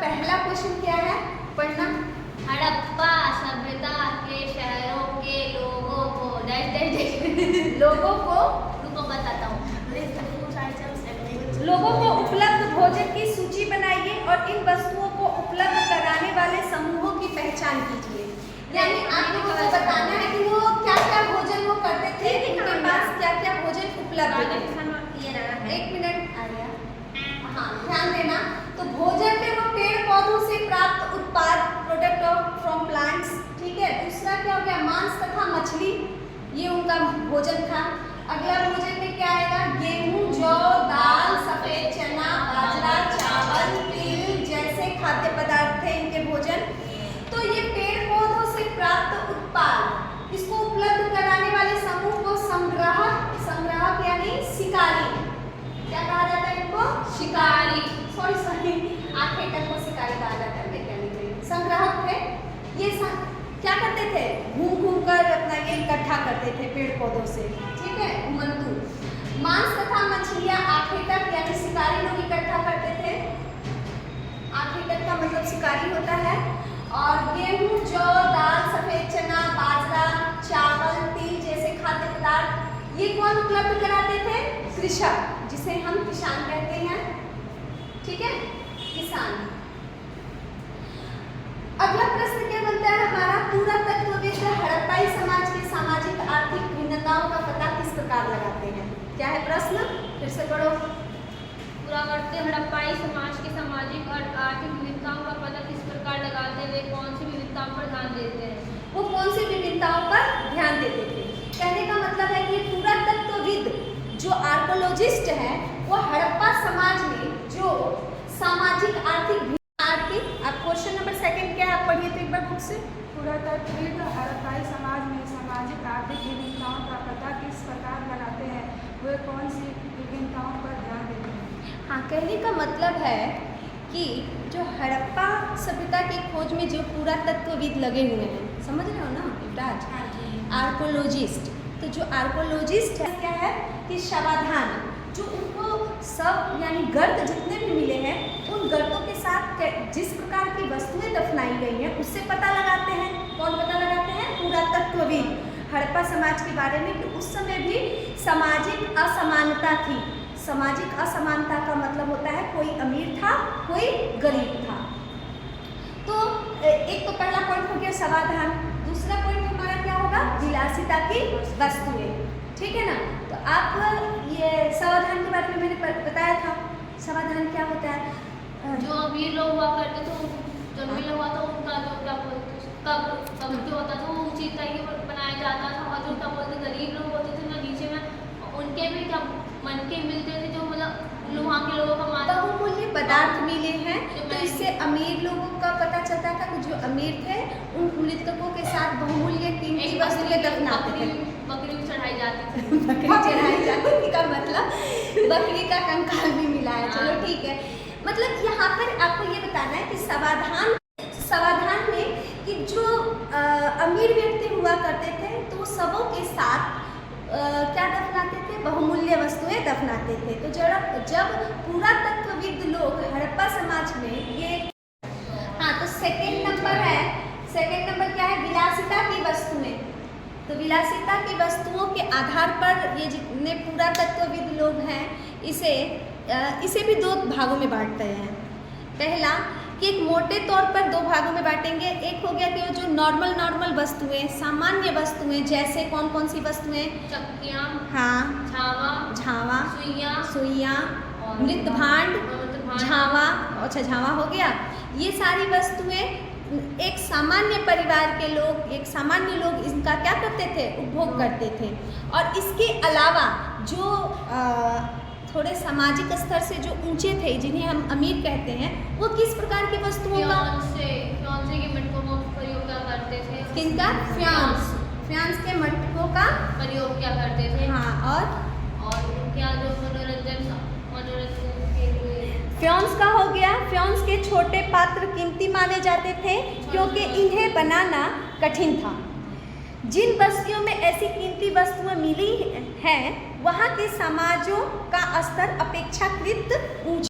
पहला क्वेश्चन क्या है, पढ़ना। हड़प्पा सभ्यता के शहरों के लोगों को लोगों को रुको बताता हूँ। लोगों को उपलब्ध भोजन की सूची बनाइए और इन वस्तुओं को उपलब्ध कराने वाले समूहों की पहचान कीजिए। यानी आप लोगों को बताना है कि वो क्या क्या भोजन वो करते थे, उनके पास क्या क्या भोजन उपलब्ध थे। एक मिनट आ गया, हाँ ध्यान देना। तो भोजन में वो पेड़ पौधों से प्राप्त उत्पाद, प्रोडक्ट ऑफ फ्रॉम प्लांट्स, ठीक है। दूसरा क्या हो गया, मांस तथा मछली, ये उनका भोजन था। अगला भोजन में क्या आएगा, गेहूं, जौ, दाल, सफेद चना, बाजरा, चावल, तिल जैसे खाद्य पदार्थ थे इनके भोजन। तो ये पेड़ पौधों से प्राप्त उत्पाद, इसको उपलब्ध कराने वाले समूह को संग्राहक यानी शिकारी, क्या कहा जाता है इनको, शिकारी, सॉरी आखिर तक को शिकारी कहा जाता है वैज्ञानिक। संग्राहक थे ये, क्या करते थे, घूम घूम कर अपना ये इकट्ठा करते थे पेड़ पौधों से, ठीक है, घुमंतु। मांस तथा मछलियां आखेटक यानी शिकारी लोग इकट्ठा करते थे। आखेटक का मतलब शिकारी होता है। और गेहूं, जौ, दाल, सफेद चना, बाजरा, चावल, तिल जैसे खाद्य पदार्थ ये कौन उपलब्ध कराते थे, कृषक, जिसे हम किसान कहते हैं, ठीक है, किसान। अगला प्रश्न क्या बनता है हमारा, पुरातत्वविद हड़प्पाई समाज के सामाजिक आर्थिक भिन्नताओं का पता किस प्रकार लगाते हैं। क्या है प्रश्न, फिर से पढ़ो। पुरातत्व हड़प्पाई समाज के सामाजिक और आर्थिक विविधताओं का पता किस प्रकार लगाते हुए कौन सी विविधताओं पर ध्यान देते हैं। वो कौन सी विविधताओं पर ध्यान देते थे, कहने का मतलब है कि पुरातत्वविद जो आर्कोलॉजिस्ट है वो हड़प्पा समाज में जो सामाजिक आर्थिक, आप क्वेश्चन नंबर 2 क्या आप पढ़िए तो एक बार बुक से। पुरातत्वविद हड़प्पाई समाज में सामाजिक आर्थिक विभिन्नताओं का पता किस प्रकार लगाते हैं, वे कौन सी विभिन्नताओं पर ध्यान देते हैं। हाँ, कहने का मतलब है कि जो हड़प्पा सभ्यता की खोज में जो पुरातत्वविद लगे हुए हैं, समझ रहे हो ना युवराज, आर्कोलॉजिस्ट, तो जो आर्कोलॉजिस्ट है क्या है कि शवाधान, जो उनको सब यानी गर्त जितने भी मिले हैं उन गर्तों के साथ जिस प्रकार की वस्तुएं दफनाई गई हैं उससे पता लगाते हैं। कौन पता लगाते हैं, पुरातत्वविद हड़प्पा समाज के बारे में, कि उस समय भी सामाजिक असमानता थी। सामाजिक असमानता का मतलब होता है कोई अमीर था कोई गरीब था। तो एक तो पहला पॉइंट हो गया समाधान, दूसरा पॉइंट हमारा क्या होगा, विलासिता की वस्तुएं, ठीक है ना। तो आप ये समाधान के बारे में मैंने बताया था, समाधान क्या होता है, जो अमीर लोग हुआ करते थे, जो अमीर लोग हुआ था उनका जो क्या बोलते कब जो होता था वो ऊंची तरीके पर बनाया जाता था, और जो क्या बोलते गरीब लोग होते थे ना नीचे में, उनके भी क्या मन के मिलते थे, जो मतलब वहाँ के लोगों का मानना बहुमूल्य पदार्थ मिले हैं। तो इससे अमीर लोगों का पता चलता था कि जो अमीर थे उन मृतकों के साथ बहुमूल्य कीमती वस्तुएं दफनाते थे। बकरी भी चढ़ाई जाती थी। बकरी चढ़ाई जाती थी का मतलब बकरी का कंकाल भी मिला है, चलो ठीक है। मतलब यहाँ पर आपको ये बताना है कि समाधान में कि जो अमीर व्यक्ति हुआ करते थे तो सबों के साथ क्या दफनाते थे, बहुमूल्य वस्तुएं दफनाते थे। तो जब पुरातत्वविद लोग हड़प्पा समाज में ये, हाँ तो सेकेंड नंबर क्या है, विलासिता की वस्तुएं। तो विलासिता की वस्तुओं के आधार पर ये जितने पुरातत्वविद लोग हैं इसे भी 2 भागों में बांटते हैं। पहला कि एक मोटे तौर पर 2 भागों में बांटेंगे। एक हो गया कि वो जो नॉर्मल वस्तुएं, सामान्य वस्तुएं, जैसे कौन कौन सी वस्तुएं, चक्कियाँ, हाँ, झावा, सुइयाँ, मृत भांड, झावा, अच्छा झावा हो गया। ये सारी वस्तुएं एक सामान्य परिवार के लोग, एक सामान्य लोग इनका क्या करते थे, उपभोग करते थे। और इसके अलावा जो थोड़े सामाजिक स्तर से जो ऊंचे थे, जिन्हें हम अमीर कहते हैं, वो किस प्रकार की वस्तुओं का, फ्यांसे के मटकों का प्रयोग क्या करते थे, किनका, फ्यांस के मटकों का प्रयोग क्या करते थे, हाँ, और क्या जो मनोरंजन के लिए फ्यांस का हो गया। फ्यांस के छोटे पात्र कीमती माने जाते थे क्योंकि इन्हें बनाना कठिन था। जिन बस्तियों में ऐसी कीमती वस्तुएं मिली हैं वहाँ के समाजों का स्तर अपेक्षाकृत ऊंचा